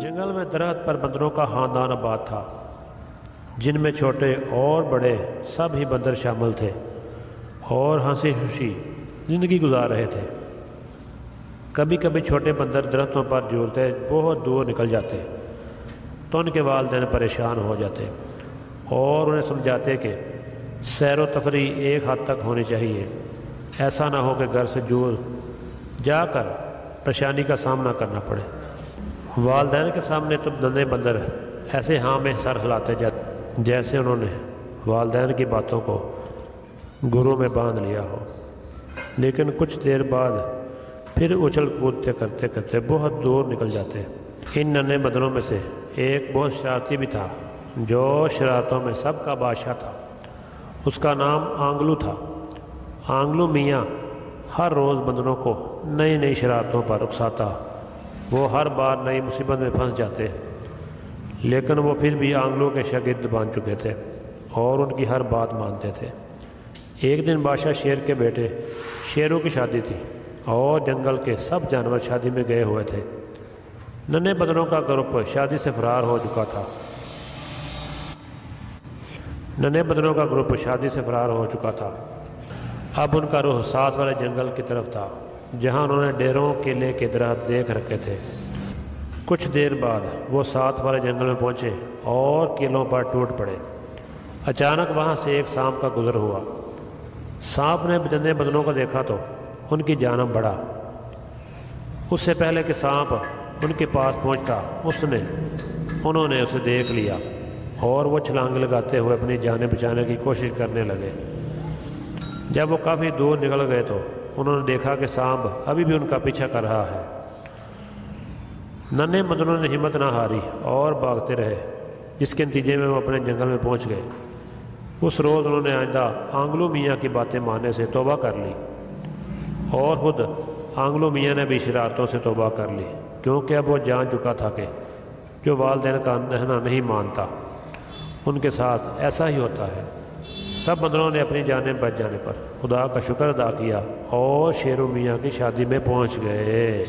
جنگل میں درخت پر بندروں کا خاندان آباد تھا، جن میں چھوٹے اور بڑے سب ہی بندر شامل تھے اور ہنسی خوشی زندگی گزار رہے تھے۔ کبھی کبھی چھوٹے بندر درختوں پر جھولتے بہت دور نکل جاتے تو ان کے والدین پریشان ہو جاتے اور انہیں سمجھاتے کہ سیر و تفریح ایک حد تک ہونی چاہیے، ایسا نہ ہو کہ گھر سے دور جا کر پریشانی کا سامنا کرنا پڑے۔ والدین کے سامنے تو ننھے بندر ایسے ہاں میں سر ہلاتے جاتے جیسے انہوں نے والدین کی باتوں کو گرو میں باندھ لیا ہو، لیکن کچھ دیر بعد پھر اچھل کودتے کرتے کرتے بہت دور نکل جاتے۔ ان ننھے بندروں میں سے ایک بہت شرارتی بھی تھا، جو شرارتوں میں سب کا بادشاہ تھا۔ اس کا نام آنگلو تھا۔ آنگلو میاں ہر روز بندروں کو نئی نئی شرارتوں پر اکساتا۔ وہ ہر بار نئی مصیبت میں پھنس جاتے، لیکن وہ پھر بھی آنگلو کے شاگرد بن چکے تھے اور ان کی ہر بات مانتے تھے۔ ایک دن بادشاہ شیر کے بیٹے شیروں کی شادی تھی اور جنگل کے سب جانور شادی میں گئے ہوئے تھے۔ ننھے بندروں کا گروپ شادی سے فرار ہو چکا تھا۔ اب ان کا رخ ساتھ والے جنگل کی طرف تھا، جہاں انہوں نے ڈیروں کیلے کے درخت دیکھ رکھے تھے۔ کچھ دیر بعد وہ ساتھ والے جنگل میں پہنچے اور کیلوں پر ٹوٹ پڑے۔ اچانک وہاں سے ایک سانپ کا گزر ہوا۔ سانپ نے ننھے بندروں کو دیکھا تو ان کی جانب بڑھا۔ اس سے پہلے کہ سانپ ان کے پاس پہنچتا انہوں نے اسے دیکھ لیا اور وہ چھلانگ لگاتے ہوئے اپنی جانیں بچانے کی کوشش کرنے لگے۔ جب وہ کافی دور نکل گئے تو انہوں نے دیکھا کہ سانپ ابھی بھی ان کا پیچھا کر رہا ہے۔ ننھے بندروں نے ہمت نہ ہاری اور بھاگتے رہے، جس کے نتیجے میں وہ اپنے جنگل میں پہنچ گئے۔ اس روز انہوں نے آئندہ آنگلو میاں کی باتیں ماننے سے توبہ کر لی، اور خود آنگلو میاں نے بھی شرارتوں سے توبہ کر لی، کیونکہ اب وہ جان چکا تھا کہ جو والدین کا کہنا نہیں مانتا ان کے ساتھ ایسا ہی ہوتا ہے۔ سب بندروں نے اپنی جانیں بچ جانے پر خدا کا شکر ادا کیا اور شیرو میاں کی شادی میں پہنچ گئے۔